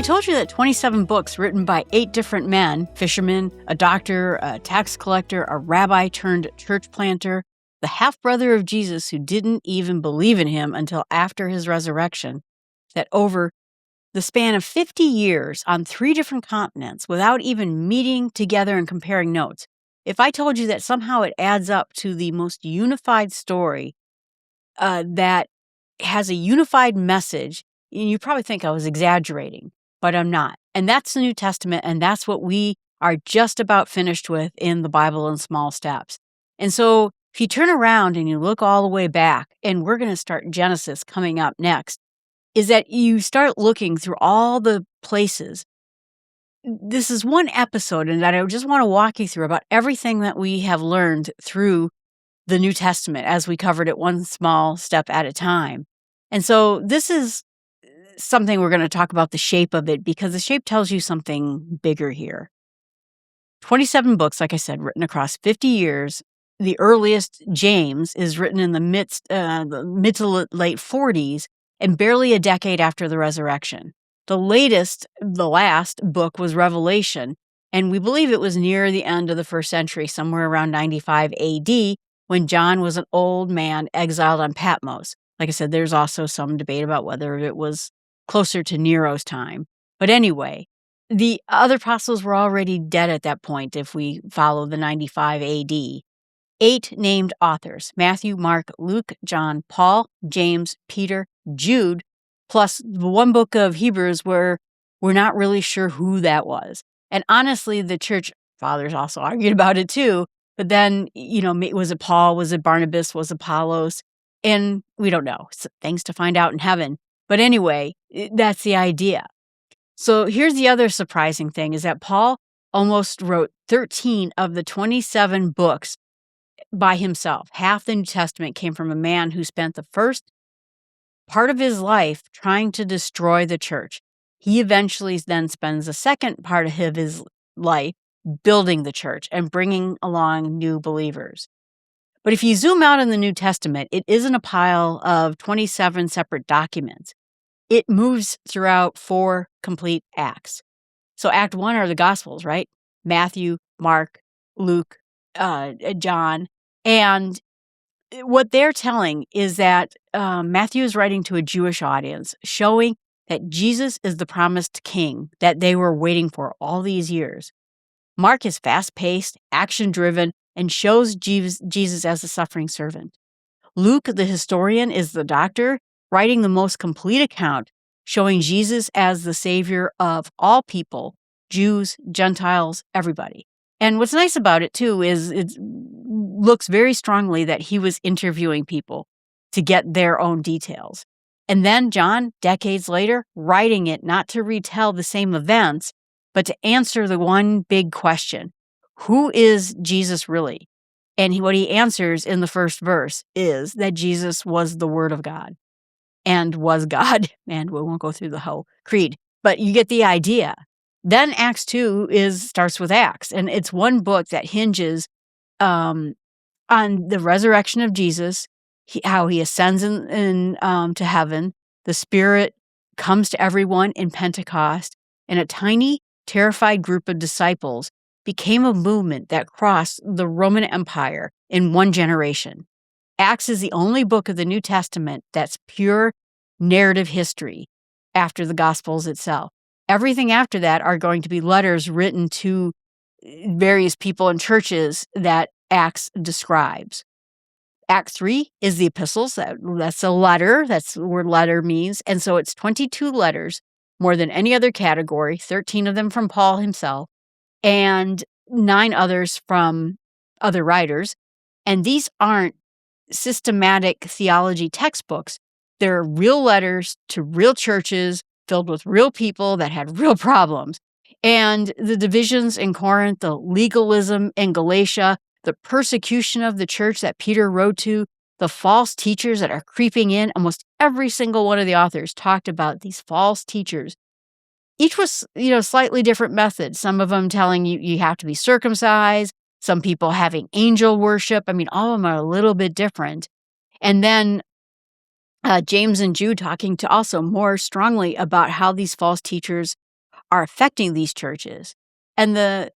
I told you that 27 books written by 8 different men, fishermen, a doctor, a tax collector, a rabbi turned church planter, the half-brother of Jesus who didn't even believe in him until after his resurrection, that over the span of 50 years on 3 different continents without even meeting together and comparing notes, if I told you that somehow it adds up to the most unified story that has a unified message, you probably think I was exaggerating, but I'm not. And that's the New Testament, and that's what we are just about finished with in the Bible in small steps. And so if you turn around and you look all the way back, and we're going to start Genesis coming up next, is that you start looking through all the places. This is one episode, and that I just want to walk you through about everything that we have learned through the New Testament as we covered it one small step at a time. And so this is something we're going to talk about the shape of it, because the shape tells you something bigger here. 27 books, like I said, written across 50 years. The earliest, James, is written in the mid to late 40s and barely a decade after the resurrection. The last book was Revelation, and we believe it was near the end of the first century, somewhere around 95 AD, when John was an old man exiled on Patmos. Like I said, there's also some debate about whether it was closer to Nero's time. But anyway, the other apostles were already dead at that point if we follow the 95 AD. 8 named authors: Matthew, Mark, Luke, John, Paul, James, Peter, Jude, plus the one book of Hebrews where we're not really sure who that was. And honestly, the church fathers also argued about it too. But then, was it Paul? Was it Barnabas? Was it Apollos? And we don't know. So things to find out in heaven. But anyway, that's the idea. So here's the other surprising thing, is that Paul almost wrote 13 of the 27 books by himself. Half the New Testament came from a man who spent the first part of his life trying to destroy the church. He eventually then spends the second part of his life building the church and bringing along new believers. But if you zoom out in the New Testament, it isn't a pile of 27 separate documents. It moves throughout 4 complete acts. So Act 1 are the Gospels, right? Matthew, Mark, Luke, John. And what they're telling is that Matthew is writing to a Jewish audience, showing that Jesus is the promised king that they were waiting for all these years. Mark is fast-paced, action-driven, and shows Jesus as a suffering servant. Luke, the historian, is the doctor, writing the most complete account, showing Jesus as the savior of all people, Jews, Gentiles, everybody. And what's nice about it, too, is it looks very strongly that he was interviewing people to get their own details. And then John, decades later, writing it not to retell the same events, but to answer the one big question: who is Jesus really? And what he answers in the first verse is that Jesus was the Word of God and was God. And we won't go through the whole creed, but you get the idea. Then Acts 2 starts with Acts, and it's one book that hinges on the resurrection of Jesus, how he ascends to heaven. The Spirit comes to everyone in Pentecost, and a tiny, terrified group of disciples became a movement that crossed the Roman Empire in one generation. Acts is the only book of the New Testament that's pure narrative history after the Gospels itself. Everything after that are going to be letters written to various people and churches that Acts describes. Act 3 is the Epistles. That's a letter. That's where letter means. And so it's 22 letters, more than any other category, 13 of them from Paul himself, and 9 others from other writers. And these aren't systematic theology textbooks. They're real letters to real churches filled with real people that had real problems. And the divisions in Corinth, the legalism in Galatia, the persecution of the church that Peter wrote to, the false teachers that are creeping in. Almost every single one of the authors talked about these false teachers. Each was, slightly different methods. Some of them telling you have to be circumcised. Some people having angel worship. All of them are a little bit different. And then James and Jude talking to also more strongly about how these false teachers are affecting these churches. And the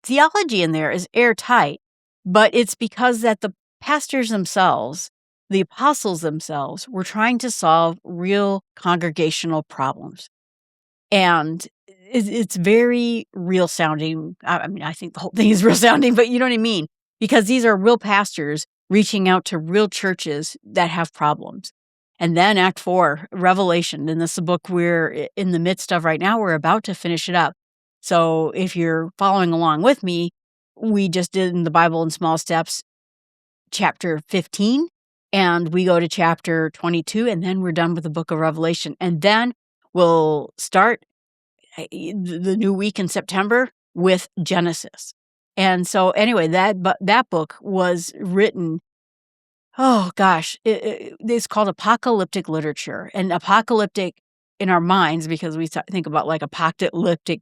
theology in there is airtight, but it's because that the pastors themselves, the apostles themselves, were trying to solve real congregational problems. And it's very real sounding. I mean, I think the whole thing is real sounding, but you know what I mean? Because these are real pastors reaching out to real churches that have problems. And then Act 4, Revelation, and this is a book we're in the midst of right now. We're about to finish it up. So if you're following along with me, we just did in the Bible in Small Steps, chapter 15, and we go to chapter 22, and then we're done with the book of Revelation. And then we'll start the new week in September with Genesis. And so anyway, that book was written, oh gosh, it's called apocalyptic literature. And apocalyptic in our minds, because we think about like apocalyptic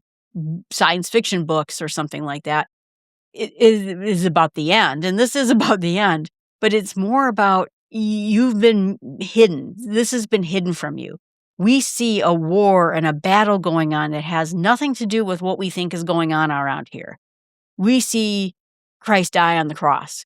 science fiction books or something like that, it is about the end. And this is about the end, but it's more about you've been hidden. This has been hidden from you. We see a war and a battle going on that has nothing to do with what we think is going on around here. We see Christ die on the cross.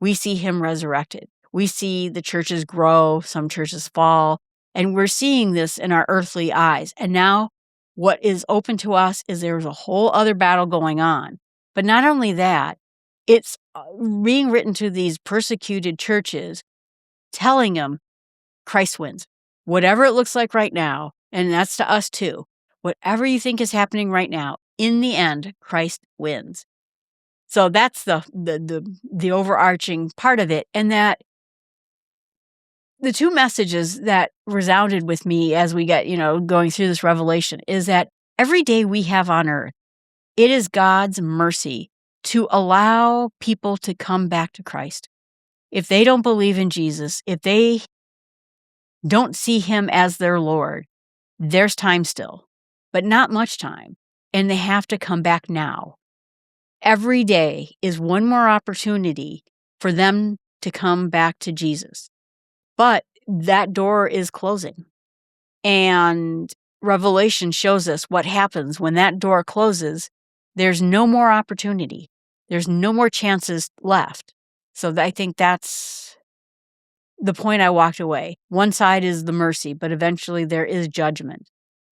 We see him resurrected. We see the churches grow, some churches fall, and we're seeing this in our earthly eyes. And now what is open to us is there's a whole other battle going on. But not only that, it's being written to these persecuted churches, telling them Christ wins. Whatever it looks like right now, and that's to us too, whatever you think is happening right now, in the end, Christ wins. So that's the overarching part of it. And that the two messages that resounded with me as we get, going through this revelation is that every day we have on earth, it is God's mercy to allow people to come back to Christ. If they don't believe in Jesus, if they don't see him as their Lord, there's time still, but not much time. And they have to come back now. Every day is one more opportunity for them to come back to Jesus. But that door is closing. And Revelation shows us what happens when that door closes. There's no more opportunity. There's no more chances left. So I think that's the point I walked away. One side is the mercy, but eventually there is judgment.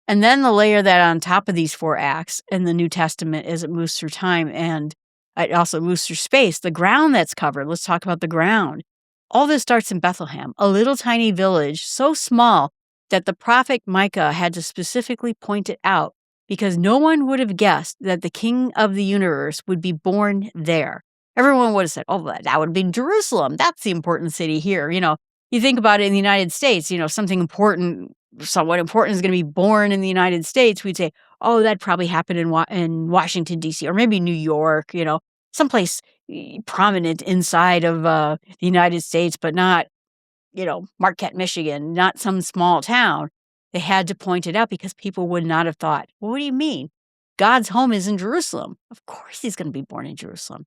And then the layer that on top of these 4 acts in the New Testament as it moves through time and it also moves through space, the ground that's covered. Let's talk about the ground. All this starts in Bethlehem, a little tiny village so small that the prophet Micah had to specifically point it out because no one would have guessed that the king of the universe would be born there. Everyone would have said, oh, that would be Jerusalem. That's the important city here. You think about it in the United States, something important, somewhat important is going to be born in the United States. We'd say, oh, that probably happened in Washington, D.C., or maybe New York, someplace prominent inside of the United States, but not, Marquette, Michigan, not some small town. They had to point it out because people would not have thought, well, what do you mean? God's home is in Jerusalem. Of course he's going to be born in Jerusalem.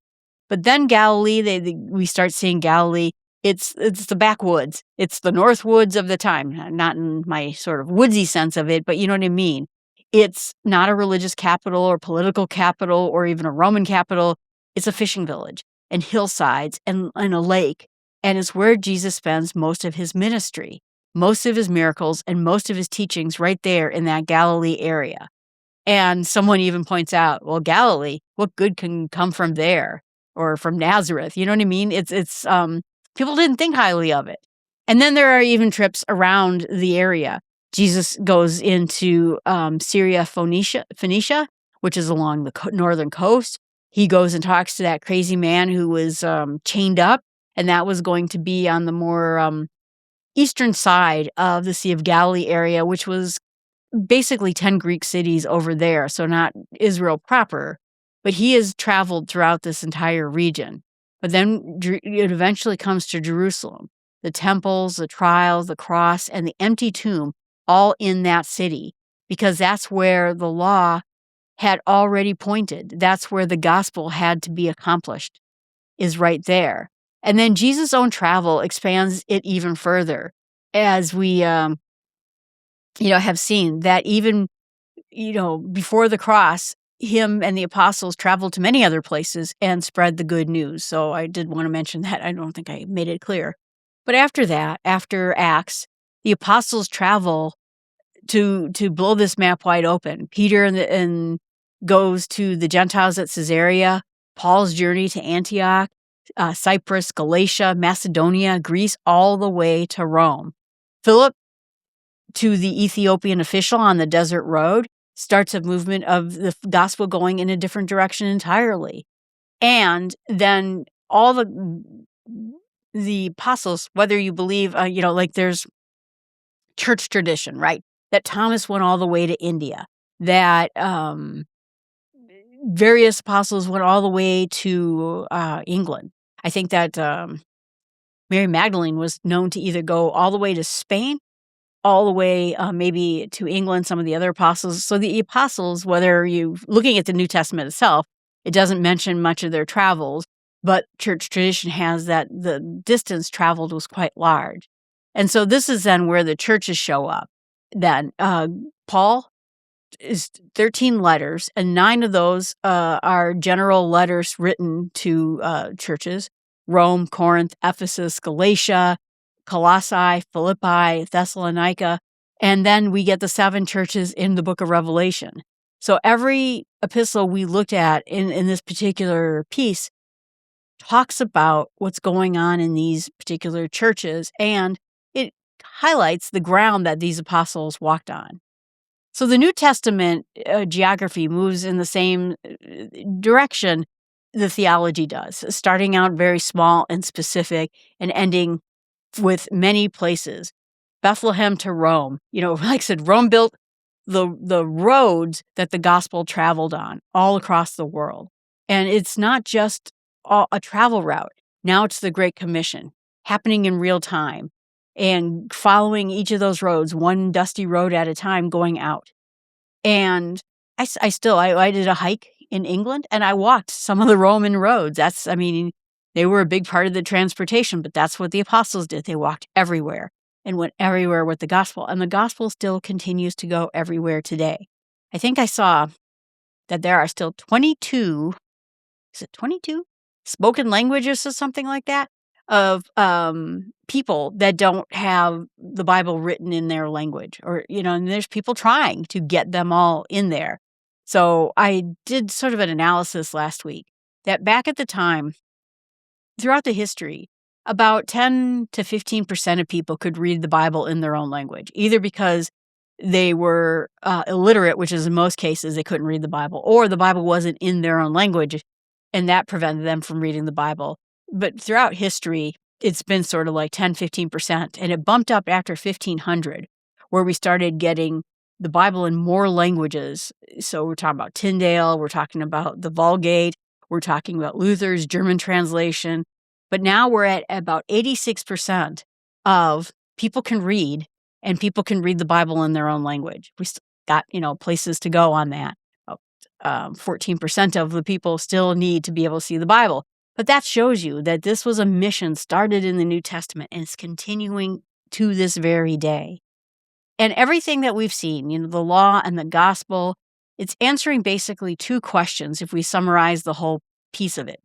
But then Galilee, we start seeing Galilee. It's the backwoods. It's the north woods of the time. Not in my sort of woodsy sense of it, but you know what I mean. It's not a religious capital or political capital or even a Roman capital. It's a fishing village and hillsides and a lake. And it's where Jesus spends most of his ministry, most of his miracles, and most of his teachings right there in that Galilee area. And someone even points out, well, Galilee, what good can come from there? Or from Nazareth, you know what I mean? It's people didn't think highly of it. And then there are even trips around the area. Jesus goes into Syria, Phoenicia, which is along the northern coast. He goes and talks to that crazy man who was chained up, and that was going to be on the more eastern side of the Sea of Galilee area, which was basically 10 Greek cities over there, so not Israel proper. But he has traveled throughout this entire region. But then it eventually comes to Jerusalem. The temples, the trials, the cross, and the empty tomb, all in that city. Because that's where the law had already pointed. That's where the gospel had to be accomplished, is right there. And then Jesus' own travel expands it even further. As we, have seen that even before the cross, him and the apostles traveled to many other places and spread the good news. So I did want to mention that. I don't think I made it clear. But after that, after Acts, the apostles travel to blow this map wide open. Peter and goes to the Gentiles at Caesarea, Paul's journey to Antioch, Cyprus, Galatia, Macedonia, Greece, all the way to Rome. Philip, to the Ethiopian official on the desert road, starts a movement of the gospel going in a different direction entirely. And then all the apostles, whether you believe, there's church tradition, right? That Thomas went all the way to India, that various apostles went all the way to England. I think that Mary Magdalene was known to either go all the way to Spain, all the way maybe to England, some of the other apostles. So the apostles, whether you're looking at the New Testament itself, it doesn't mention much of their travels, but church tradition has that the distance traveled was quite large. And so this is then where the churches show up. Then Paul is 13 letters, and 9 of those are general letters written to churches: Rome, Corinth, Ephesus, Galatia, Colossae, Philippi, Thessalonica, and then we get the 7 churches in the book of Revelation. So every epistle we looked at in this particular piece talks about what's going on in these particular churches, and it highlights the ground that these apostles walked on. So the New Testament geography moves in the same direction the theology does, starting out very small and specific and ending with many places. Bethlehem to Rome. Like I said, Rome built the roads that the gospel traveled on all across the world. And it's not just a travel route. Now it's the Great Commission happening in real time and following each of those roads, one dusty road at a time, going out. And I did a hike in England and I walked some of the Roman roads. They were a big part of the transportation, but that's what the apostles did. They walked everywhere and went everywhere with the gospel. And the gospel still continues to go everywhere today. I think I saw that there are still 22, is it 22? Spoken languages or something like that, of people that don't have the Bible written in their language. And there's people trying to get them all in there. So I did sort of an analysis last week that back at the time, throughout the history, about 10 to 15% of people could read the Bible in their own language, either because they were illiterate, which is in most cases they couldn't read the Bible, or the Bible wasn't in their own language, and that prevented them from reading the Bible. But throughout history, it's been sort of like 10, 15%, and it bumped up after 1500, where we started getting the Bible in more languages. So we're talking about Tyndale, we're talking about the Vulgate, we're talking about Luther's German translation. But now we're at about 86% of people can read, and people can read the Bible in their own language. We still got, places to go on that. 14% of the people still need to be able to see the Bible. But that shows you that this was a mission started in the New Testament, and it's continuing to this very day. And everything that we've seen, the law and the gospel, it's answering basically 2 questions if we summarize the whole piece of it.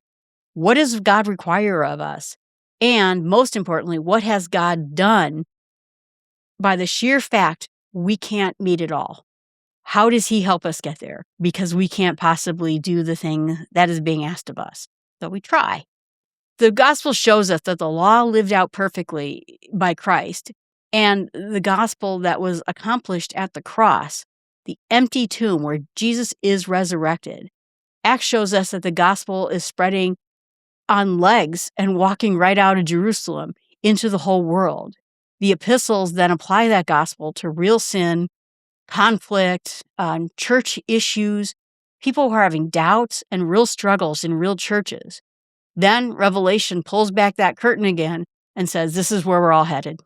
What does God require of us? And most importantly, what has God done by the sheer fact we can't meet it all? How does He help us get there? Because we can't possibly do the thing that is being asked of us, though we try. The gospel shows us that the law lived out perfectly by Christ, and the gospel that was accomplished at the cross, the empty tomb where Jesus is resurrected. Acts shows us that the gospel is spreading on legs and walking right out of Jerusalem into the whole world. The epistles then apply that gospel to real sin, conflict, church issues, people who are having doubts and real struggles in real churches. Then Revelation pulls back that curtain again and says, this is where we're all headed.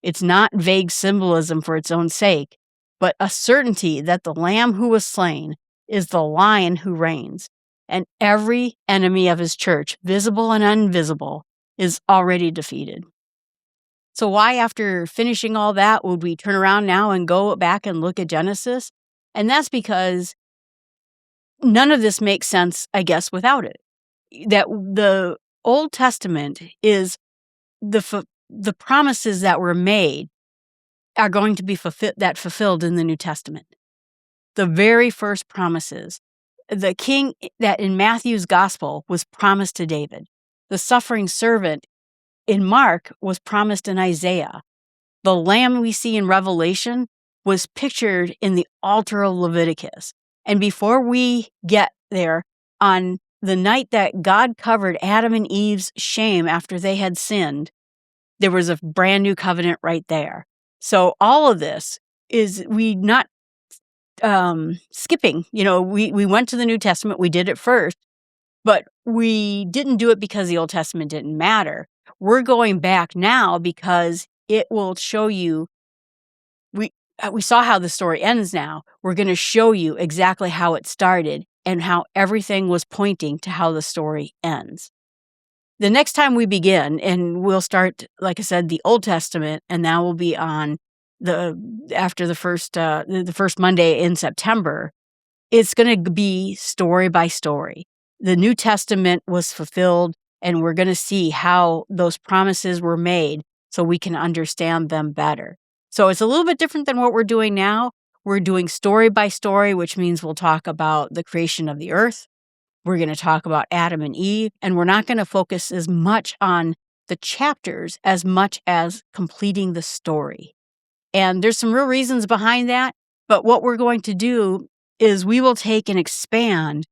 It's not vague symbolism for its own sake, but a certainty that the Lamb who was slain is the Lion who reigns, and every enemy of His church, visible and invisible, is already defeated. So why, after finishing all that, would we turn around now and go back and look at Genesis? And that's because none of this makes sense, I guess, without it. That the Old Testament is the promises that were made are going to be fulfilled in the New Testament. The very first promises. The king that in Matthew's gospel was promised to David. The suffering servant in Mark was promised in Isaiah. The lamb we see in Revelation was pictured in the altar of Leviticus. And before we get there, on the night that God covered Adam and Eve's shame after they had sinned, there was a brand new covenant right there. So all of this is we not skipping. We went to the New Testament, we did it first, but we didn't do it because the Old Testament didn't matter. We're going back now because it will show you, we saw how the story ends now. We're going to show you exactly how it started and how everything was pointing to how the story ends. The next time we begin, and we'll start, like I said, the Old Testament, and that will be on after the first Monday in September. It's going to be story by story. The New Testament was fulfilled, and we're going to see how those promises were made so we can understand them better. So it's a little bit different than what we're doing now. We're doing story by story, which means we'll talk about the creation of the earth. We're going to talk about Adam and Eve, and we're not going to focus as much on the chapters as much as completing the story. And there's some real reasons behind that, but what we're going to do is we will take and expand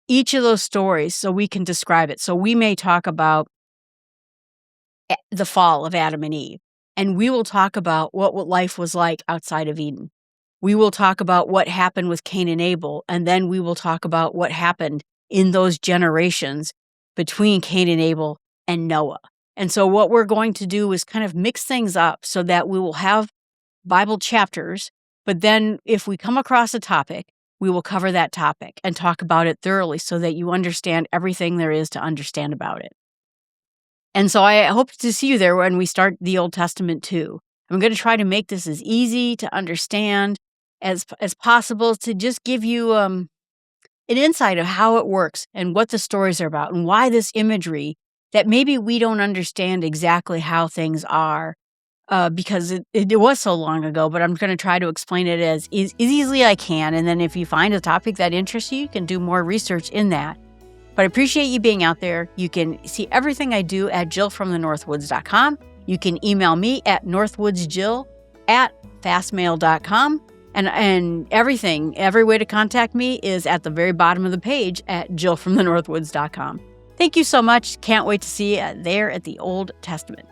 each of those stories so we can describe it. So we may talk about the fall of Adam and Eve, and we will talk about what life was like outside of Eden. We will talk about what happened with Cain and Abel, and then we will talk about what happened in those generations between Cain and Abel and Noah. And so what we're going to do is kind of mix things up so that we will have Bible chapters, but then if we come across a topic, we will cover that topic and talk about it thoroughly so that you understand everything there is to understand about it. And so I hope to see you there when we start the Old Testament too. I'm going to try to make this as easy to understand as possible, to just give you an insight of how it works and what the stories are about and why this imagery that maybe we don't understand exactly how things are because it was so long ago, but I'm going to try to explain it as easily as I can. And then if you find a topic that interests you, you can do more research in that. But I appreciate you being out there. You can see everything I do at jillfromthenorthwoods.com. You can email me at northwoodsjill@fastmail.com. And everything, every way to contact me is at the very bottom of the page at jillfromthenorthwoods.com. Thank you so much. Can't wait to see you there at the Old Testament.